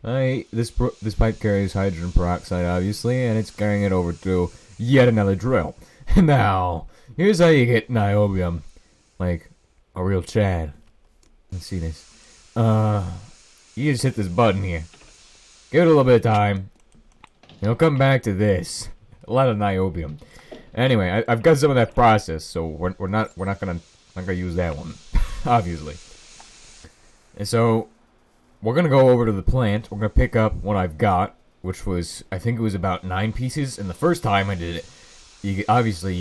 This pipe carries hydrogen peroxide, obviously, and it's carrying it over to yet another drill. Now, here's how you get niobium, like a real Chad. Let's see this. You just hit this button here. Give it a little bit of time. You'll come back to this. A lot of niobium. Anyway, I've got some of that process, so we're not gonna use that one, obviously. And so we're gonna go over to the plant. We're gonna pick up what I've got, which was, I think it was about 9 pieces. And the first time I did it, you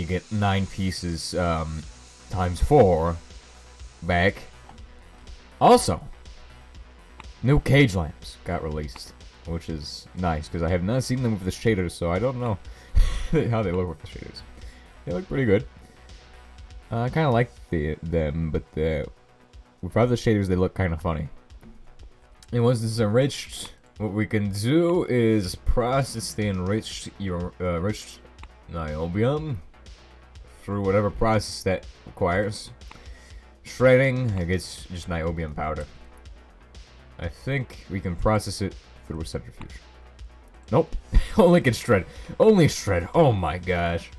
get 9 pieces times 4 back. Also, new cage lamps got released, which is nice because I have not seen them with the shaders, so I don't know how they look with the shaders. They look pretty good. I kind of like them, but without the shaders, they look kind of funny. And once this is enriched, what we can do is process the enriched niobium through whatever process that requires. Shredding, I guess just niobium powder. I think we can process it through a centrifuge. Nope, only can shred. Only shred. Oh my gosh.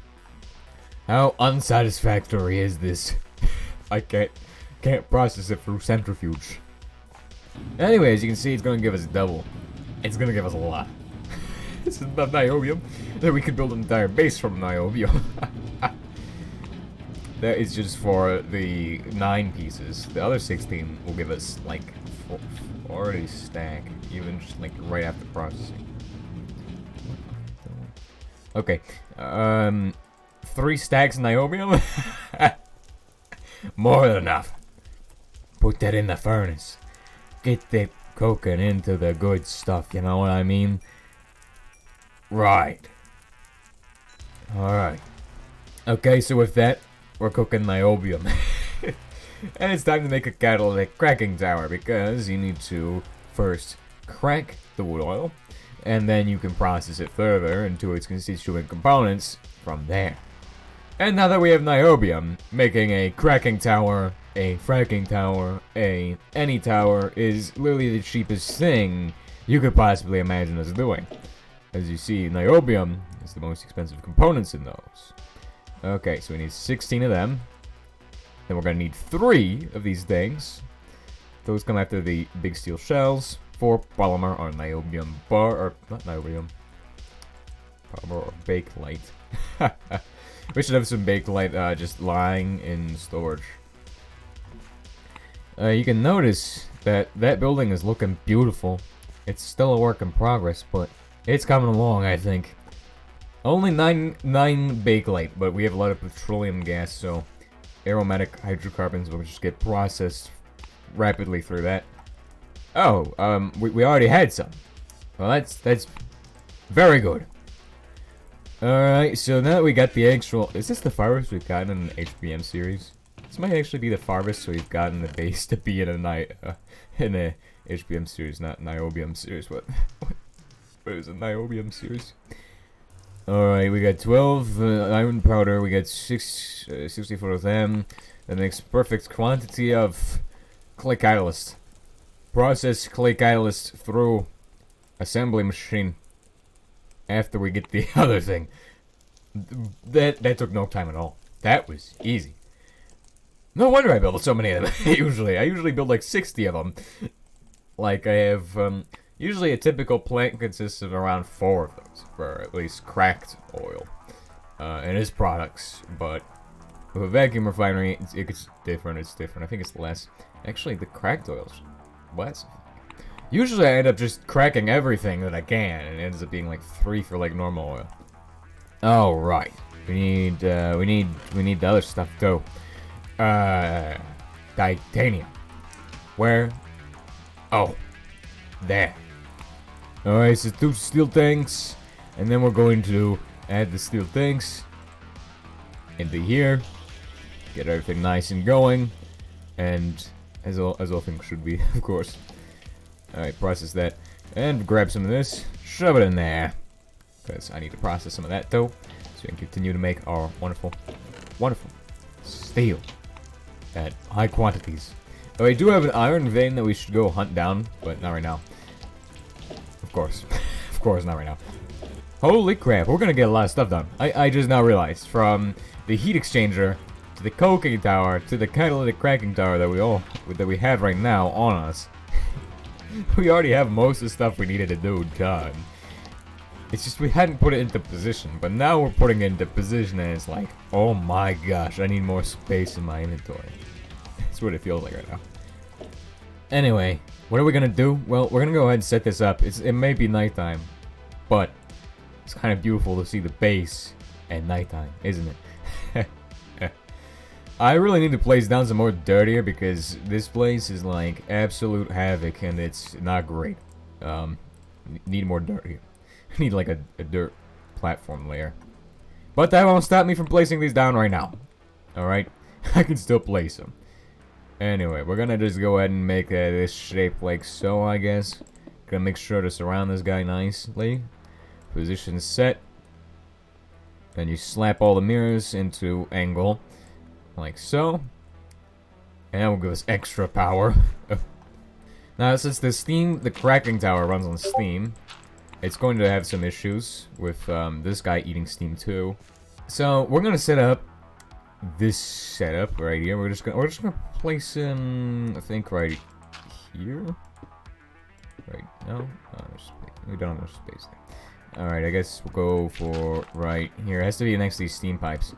How unsatisfactory is this? I can't process it through centrifuge. Anyway, as you can see, it's gonna give us double. It's gonna give us a lot. This is not niobium. Then we could build an entire base from niobium. That is just for the 9 pieces. The other 16 will give us like 40 stack, even just like right after processing. Okay, 3 stacks of niobium. More than enough. Put that in the furnace. Get that cooking into the good stuff, you know what I mean? Right. Alright. Okay, so with that, we're cooking niobium. And it's time to make a catalytic cracking tower, because you need to first crack the wood oil, and then you can process it further into its constituent components from there. And now that we have niobium, making a cracking tower, a fracking tower, any tower is literally the cheapest thing you could possibly imagine us doing. As you see, niobium is the most expensive components in those. Okay, so we need 16 of them. Then we're gonna need 3 of these things. Those come after the big steel shells. 4 polymer or niobium bar, or not niobium. Polymer or bakelite. We should have some bakelite just lying in storage. You can notice that that building is looking beautiful. It's still a work in progress, but it's coming along, I think. Only 9 bakelite, but we have a lot of petroleum gas, so aromatic hydrocarbons will just get processed rapidly through that. Oh, we already had some. Well, that's very good. Alright, so now that we got the actual... Is this the farthest we've gotten in the HBM series? This might actually be the farthest we've gotten the base to be in a HBM series, not niobium series. What is a niobium series? Alright, we got 12 iron powder, we got 64 of them. That makes perfect quantity of clay catalyst. Process clay catalyst through assembly machine after we get the other thing. That took no time at all. That was easy. No wonder I build so many of them. I usually build like 60 of them. Like I have, usually a typical plant consists of around 4 of those, for at least cracked oil, and its products. But with a vacuum refinery, it's different. It's different. I think it's less. Actually, the cracked oil's less. Usually, I end up just cracking everything that I can, and it ends up being like 3 for like normal oil. Oh right, we need the other stuff too. Titanium. Where? Oh, there. Alright, so 2 steel tanks, and then we're going to add the steel tanks into here, get everything nice and going, and as all things should be, of course. Alright, process that, and grab some of this, shove it in there, because I need to process some of that too, so we can continue to make our wonderful, wonderful steel at high quantities. Oh, I do have an iron vein that we should go hunt down, but not right now. of course. Of course, not right now. Holy crap, we're gonna get a lot of stuff done. I just now realized, from the heat exchanger to the coking tower to the catalytic cracking tower that we have right now on us. We already have most of the stuff we needed to do done. It's just we hadn't put it into position, but now we're putting it into position and it's like, oh my gosh, I need more space in my inventory. That's what it feels like right now. Anyway, what are we gonna do? Well, we're gonna go ahead and set this up. It may be nighttime, but it's kind of beautiful to see the base at nighttime, isn't it? I really need to place down some more dirt here because this place is like absolute havoc and it's not great. Need more dirt here. Need like a dirt platform layer. But that won't stop me from placing these down right now. Alright? I can still place them. Anyway, we're gonna just go ahead and make this shape like so, I guess. Gonna make sure to surround this guy nicely. Position set. Then you slap all the mirrors into angle. Like so. And that will give us extra power. Now, since the cracking tower runs on steam, it's going to have some issues with this guy eating steam too. So we're gonna set up this setup right here. We're just gonna place him, I think, right here. Right now, we don't have enough space there. All right, I guess we'll go for right here. It has to be next to these steam pipes,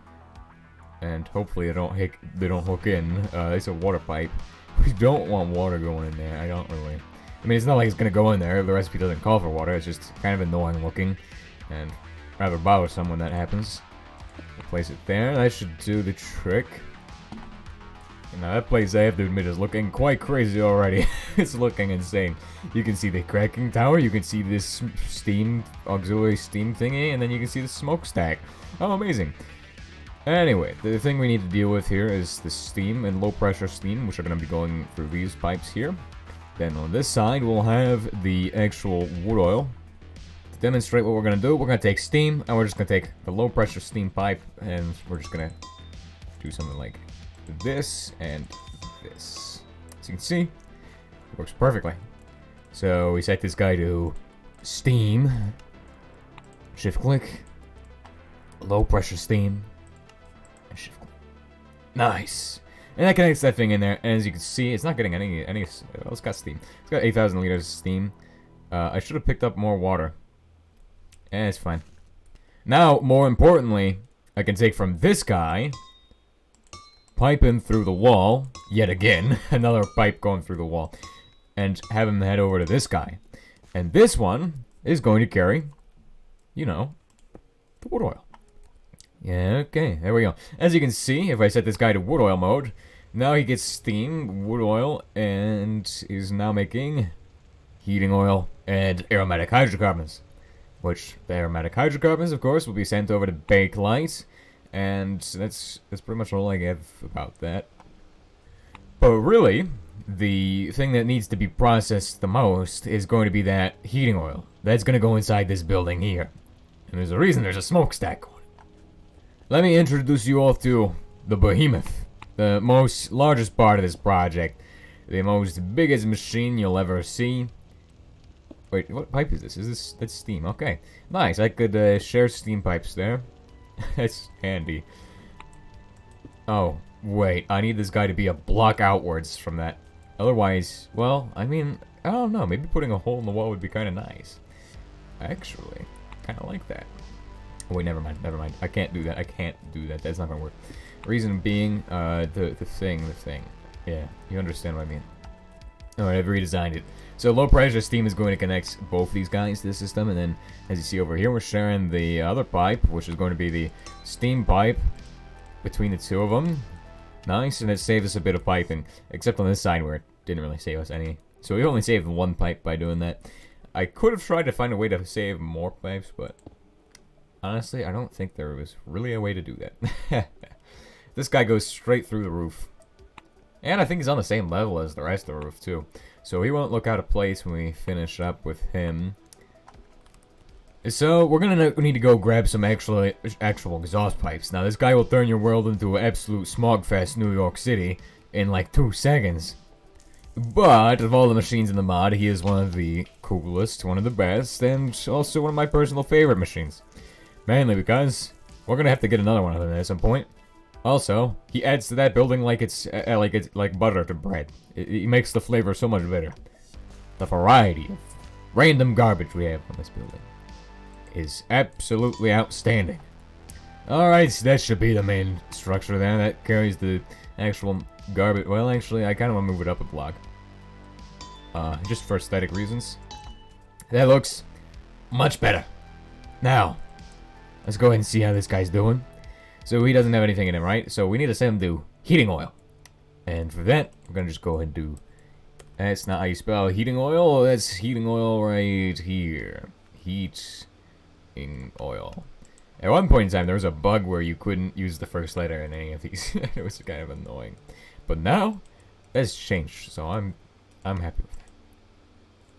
and hopefully they don't hook in. It's a water pipe. We don't want water going in there. I don't really. I mean, it's not like it's gonna go in there. The recipe doesn't call for water. It's just kind of annoying looking, and rather bothersome when that happens. We'll place it there. That should do the trick. Now that place, I have to admit, is looking quite crazy already. It's looking insane. You can see the cracking tower. You can see this steam, auxiliary steam thingy, and then you can see the smokestack. Oh, amazing. Anyway, the thing we need to deal with here is the steam and low pressure steam, which are going to be going through these pipes here. Then on this side, we'll have the actual wood oil. To demonstrate what we're going to do, we're going to take steam, and we're just going to take the low pressure steam pipe, and we're just going to do something like this and this. As you can see, it works perfectly. So we set this guy to steam, shift click, low pressure steam, and shift click. Nice. And that connects that thing in there, and as you can see, it's not getting any well, it's got steam. It's got 8,000 liters of steam. I should have picked up more water. And it's fine. Now, more importantly, I can take from this guy, pipe him through the wall, yet again, another pipe going through the wall, and have him head over to this guy. And this one is going to carry, you know, the wood oil. Yeah, okay, there we go. As you can see, if I set this guy to wood oil mode, now he gets steam, wood oil, and is now making heating oil and aromatic hydrocarbons. Which, the aromatic hydrocarbons, of course, will be sent over to Bakelite, and that's pretty much all I have about that. But really, the thing that needs to be processed the most is going to be that heating oil. That's going to go inside this building here. And there's a reason there's a smokestack on it. Let me introduce you all to the behemoth. The largest part of this project. The most biggest machine you'll ever see. Wait, what pipe is this? That's steam. Okay. Nice. I could share steam pipes there. That's handy. Oh, wait. I need this guy to be a block outwards from that. Otherwise, well, I mean, I don't know. Maybe putting a hole in the wall would be kind of nice. Actually, kind of like that. Oh, wait, never mind. I can't do that. That's not gonna work. Reason being, the thing. Yeah, you understand what I mean. Alright, I've redesigned it. So low pressure steam is going to connect both these guys to the system, and then as you see over here, we're sharing the other pipe, which is going to be the steam pipe between the two of them. Nice, and it saves us a bit of piping, except on this side where it didn't really save us any. So we only saved one pipe by doing that. I could have tried to find a way to save more pipes, but honestly, I don't think there was really a way to do that. This guy goes straight through the roof. And I think he's on the same level as the rest of the roof, too. So he won't look out of place when we finish up with him. So we're gonna need to go grab some actual exhaust pipes. Now this guy will turn your world into an absolute smog-fest New York City in like 2 seconds. But of all the machines in the mod, he is one of the coolest, one of the best, and also one of my personal favorite machines. Mainly because we're gonna have to get another one of them at some point. Also, he adds to that building like it's like butter to bread. It makes the flavor so much better. The variety of random garbage we have on this building is absolutely outstanding. Alright, so that should be the main structure there. That carries the actual garbage. Well, actually, I kind of want to move it up a block. Just for aesthetic reasons. That looks much better. Now, let's go ahead and see how this guy's doing. So he doesn't have anything in him, right? So we need to send him to heating oil. And for that, we're going to just go ahead and do... That's not how you spell heating oil. That's heating oil right here. Heating oil. At one point in time, there was a bug where you couldn't use the first letter in any of these. It was kind of annoying. But now, that's changed. So I'm happy with that.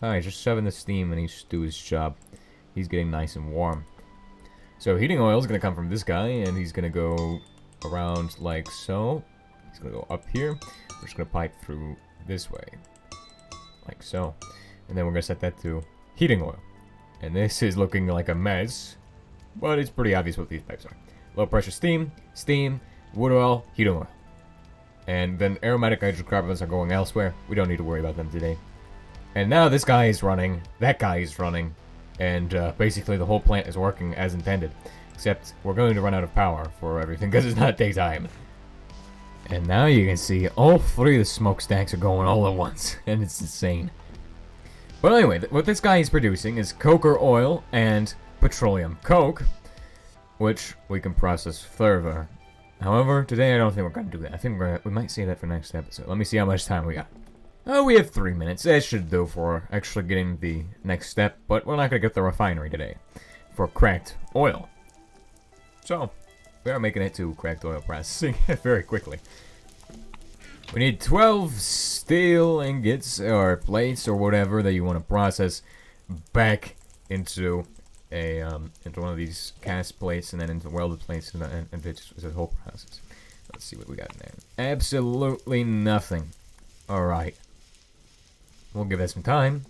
Alright, just shoving the steam and he's do his job. He's getting nice and warm. So heating oil is going to come from this guy, and he's going to go around like so. He's going to go up here. We're just going to pipe through this way. Like so. And then we're going to set that to heating oil. And this is looking like a mess, but it's pretty obvious what these pipes are. Low pressure steam, wood oil, heating oil. And then aromatic hydrocarbons are going elsewhere. We don't need to worry about them today. And now this guy is running, that guy is running, and basically the whole plant is working as intended. Except we're going to run out of power for everything because it's not daytime. And now you can see all three of the smokestacks are going all at once, and it's insane. But anyway, what this guy is producing is coker oil and petroleum coke, which we can process further. However, today I don't think we're going to do that. I think we might see that for next episode. Let me see how much time we got. Oh, we have 3 minutes. That should do for actually getting the next step, but we're not going to get the refinery today for cracked oil. So, we are making it to cracked oil processing very quickly. We need 12 steel ingots or plates or whatever that you want to process back into a into one of these cast plates and then into welded plates and it's a whole process. Let's see what we got in there. Absolutely nothing. All right. We'll give that some time.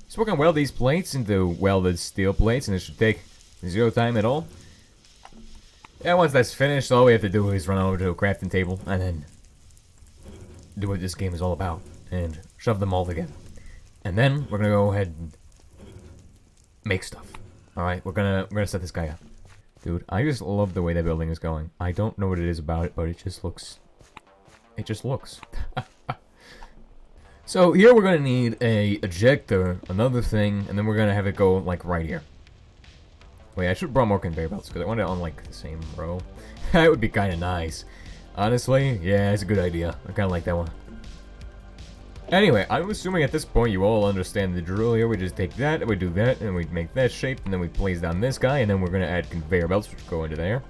So we're gonna weld these plates into welded steel plates, and it should take 0 time at all. Yeah, once that's finished, all we have to do is run over to a crafting table and then do what this game is all about and shove them all together. And then we're gonna go ahead and make stuff. All right, we're gonna set this guy up, dude. I just love the way that building is going. I don't know what it is about it, but it just looks. It just looks. So here we're gonna need a ejector, another thing, and then we're gonna have it go like right here. Wait, I should have brought more conveyor belts because I want it on like the same row. That would be kind of nice. Honestly, yeah, it's a good idea. I kind of like that one. Anyway, I'm assuming at this point you all understand the drill here. We just take that, and we do that, and we make that shape, and then we place down this guy, and then we're gonna add conveyor belts which go into there.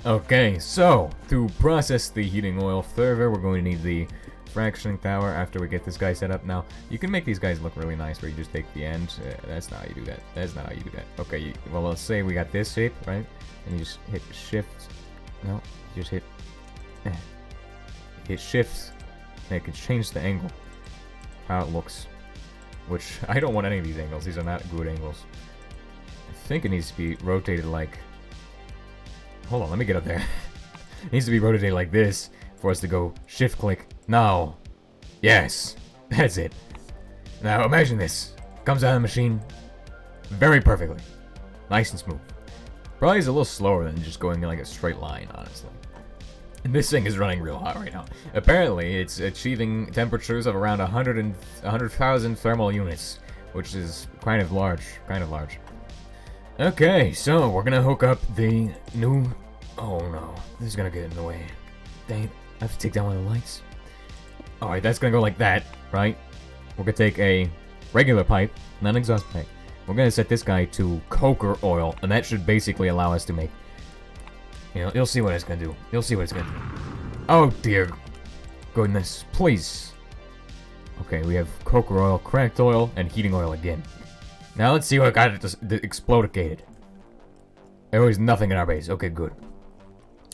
Okay, so to process the heating oil further, we're going to need the fractioning tower after we get this guy set up. Now, you can make these guys look really nice where you just take the end. That's not how you do that. That's not how you do that. Okay, well, let's say we got this shape, right? And you just hit shift. No, you just hit shift, and it can change the angle, how it looks. Which, I don't want any of these angles. These are not good angles. I think it needs to be rotated like... Hold on, let me get up there. It needs to be rotated like this for us to go shift-click. No. Yes. That's it. Now imagine this. Comes out of the machine very perfectly. Nice and smooth. Probably is a little slower than just going in like a straight line, honestly. And this thing is running real hot right now. Apparently, it's achieving temperatures of around 100,000 thermal units, which is kind of large. Okay, so we're gonna hook up the new... Oh no, this is gonna get in the way. Dang it, I have to take down one of the lights. Alright, that's gonna go like that, right? We're gonna take a regular pipe, not an exhaust pipe. We're gonna set this guy to coker oil, and that should basically allow us to make... You know, you'll see what it's gonna do. You'll see what it's gonna do. Oh dear goodness, please. Okay, we have coker oil, cracked oil, and heating oil again. Now let's see what got it explodicated. There was nothing in our base. Okay, good.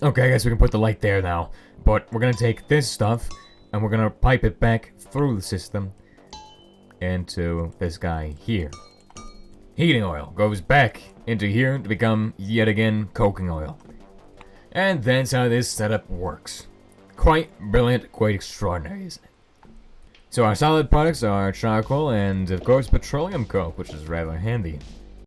Okay, I guess we can put the light there now. But we're gonna take this stuff, and we're gonna pipe it back through the system. into this guy here. Heating oil goes back into here to become, yet again, coking oil. And that's how this setup works. Quite brilliant, quite extraordinary, isn't it? So our solid products are charcoal and, of course, petroleum coke, which is rather handy.